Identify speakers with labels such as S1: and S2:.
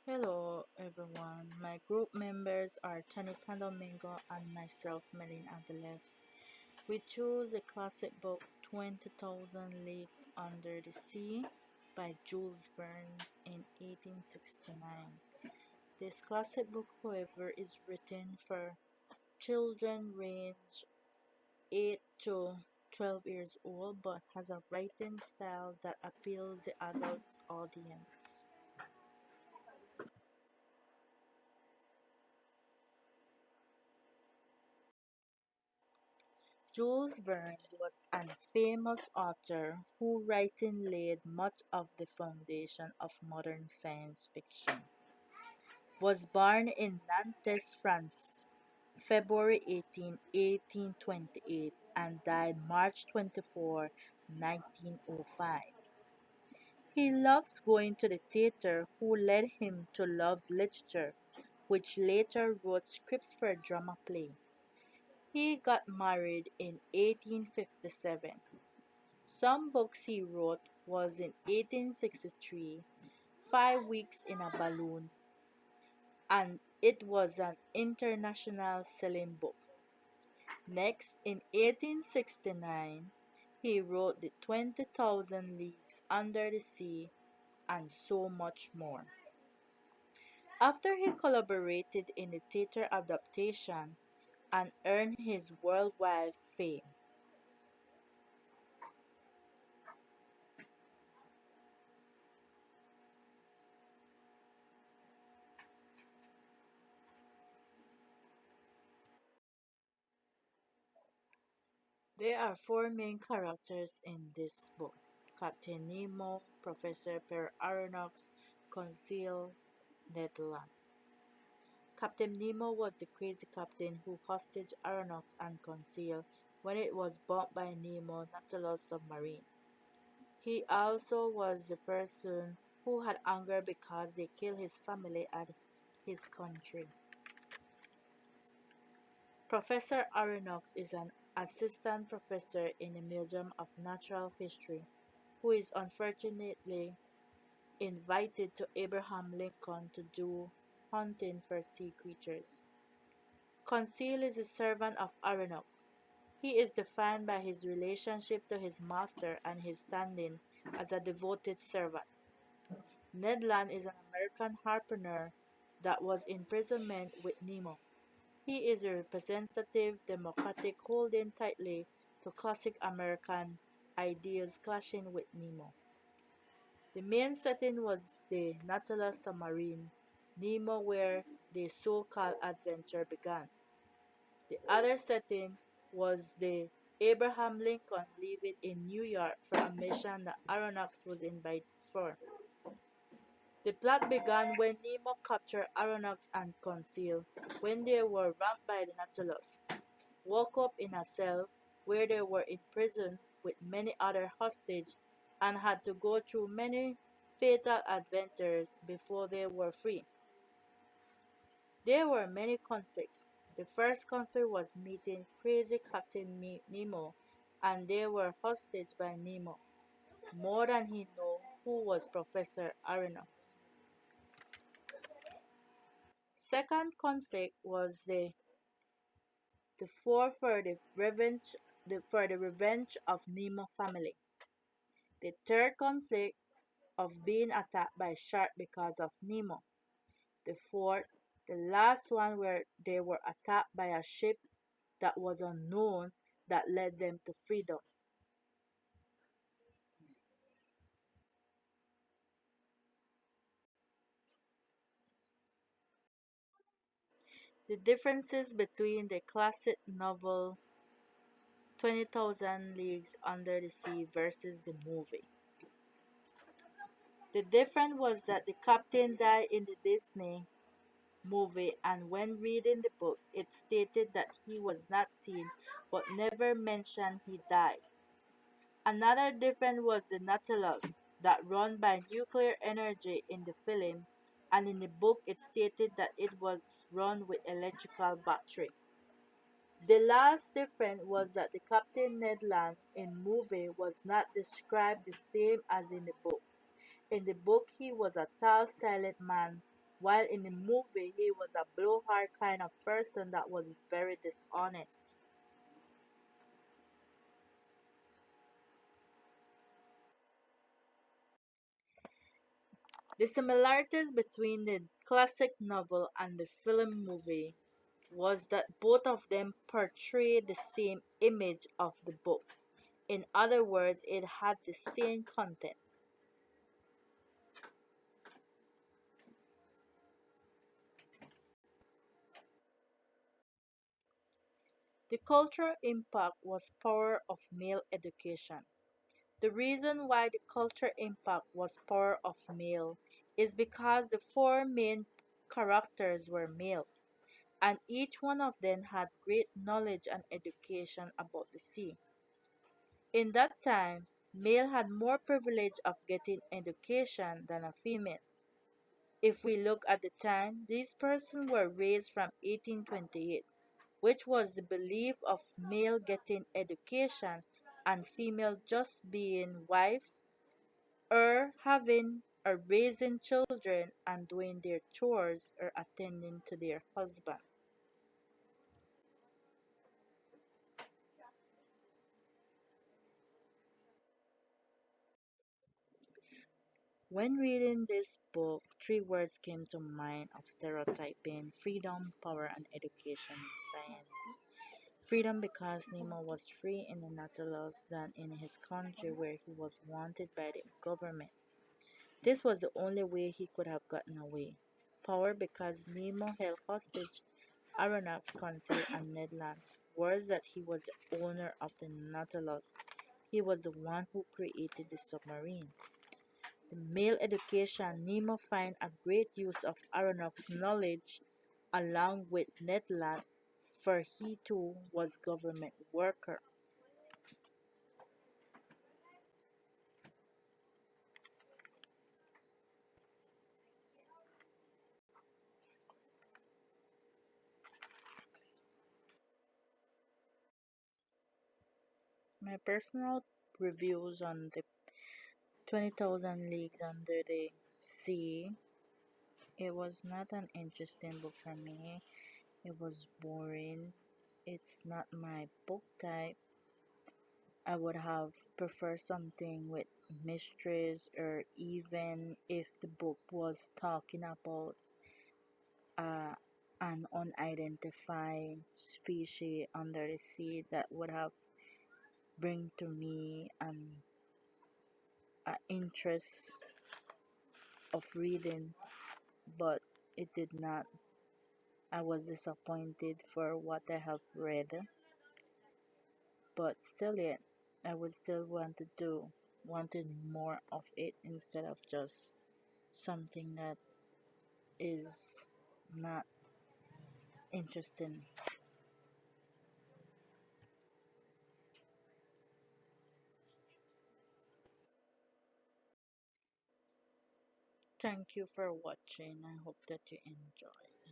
S1: Hello everyone, my group members are Tanika Domingo and myself, Melin Aguiles. We chose the classic book 20,000 Leagues Under the Sea by Jules Verne in 1869. This classic book, however, is written for children range 8 to 12 years old but has a writing style that appeals the adult audience. Jules Verne was an famous author whose writing laid much of the foundation of modern science fiction. Was born in Nantes, France, February 18, 1828, and died March 24, 1905. He loves going to the theater, who led him to love literature, which later wrote scripts for a drama play. He got married in 1857. Some books he wrote was in 1863, 5 Weeks in a Balloon, and it was an international selling book. Next, in 1869, he wrote The 20,000 Leagues Under the Sea and so much more. After he collaborated in the theater adaptation and earned his worldwide fame. There are four main characters in this book: Captain Nemo, Professor Per Aronnax, Conseil, Ned Land. Captain Nemo was the crazy captain who hostage Aronnax and Conseil when it was bombed by Nemo Nautilus submarine. He also was the person who had anger because they killed his family and his country. Professor Aronnax is an assistant professor in the Museum of Natural History who is unfortunately invited to Abraham Lincoln to do hunting for sea creatures. Conseil is a servant of Aronnax. He is defined by his relationship to his master and his standing as a devoted servant. Ned Land is an American harpooner that was in imprisonment with Nemo. He is a representative Democratic holding tightly to classic American ideas clashing with Nemo. The main setting was the Nautilus submarine, Nemo where the so-called adventure began. The other setting was the Abraham Lincoln living in New York for a mission that Aronnax was invited for. The plot began when Nemo captured Aronnax and Conseil when they were rammed by the Nautilus, woke up in a cell where they were imprisoned with many other hostages and had to go through many fatal adventures before they were free. There were many conflicts. The first conflict was meeting crazy Captain Nemo, and they were hostage by Nemo, more than he knew who was Professor Aronnax. Second conflict was the four for the revenge of Nemo family. The third conflict of being attacked by shark because of Nemo. The fourth, the last one where they were attacked by a ship that was unknown that led them to freedom. The differences between the classic novel 20,000 Leagues Under the Sea versus the movie. The difference was that the captain died in the Disney movie, and when reading the book, it stated that he was not seen but never mentioned he died. Another difference was the Nautilus that run by nuclear energy in the film, and in the book it stated that it was run with electrical battery. The last difference was that the Captain Ned Land in movie was not described the same as in the book. In the book he was a tall silent man while in the movie he was a blowhard kind of person that was very dishonest. The similarities between the classic novel and the film movie was that both of them portrayed the same image of the book. In other words, it had the same content. The cultural impact was power of male education. The reason why the cultural impact was power of male is because the four main characters were males, and each one of them had great knowledge and education about the sea. In that time, male had more privilege of getting education than a female. If we look at the time, these persons were raised from 1828, which was the belief of male getting education and female just being wives or having or raising children and doing their chores or attending to their husband. When reading this book, three words came to mind of stereotyping: freedom, power, and education in science. Freedom because Nemo was free in the Nautilus than in his country where he was wanted by the government. This was the only way he could have gotten away. Power because Nemo held hostage Aronnax, Conseil, and Ned Land. Words that he was the owner of the Nautilus. He was the one who created the submarine. The male education Nemo find a great use of Aronnax's knowledge along with Ned Land, for he too was government worker. My personal reviews on the 20,000 Leagues Under the Sea. It was not an interesting book for me. It was boring. It's not my book type. I would have preferred something with mysteries, or even if the book was talking about uh, an unidentified species under the sea, that would have bring to me an interest of reading, but it did not. I was disappointed for what I have read, but still yet I would still want to do wanted more of it instead of just something that is not interesting. Thank you for watching. I hope that you enjoy.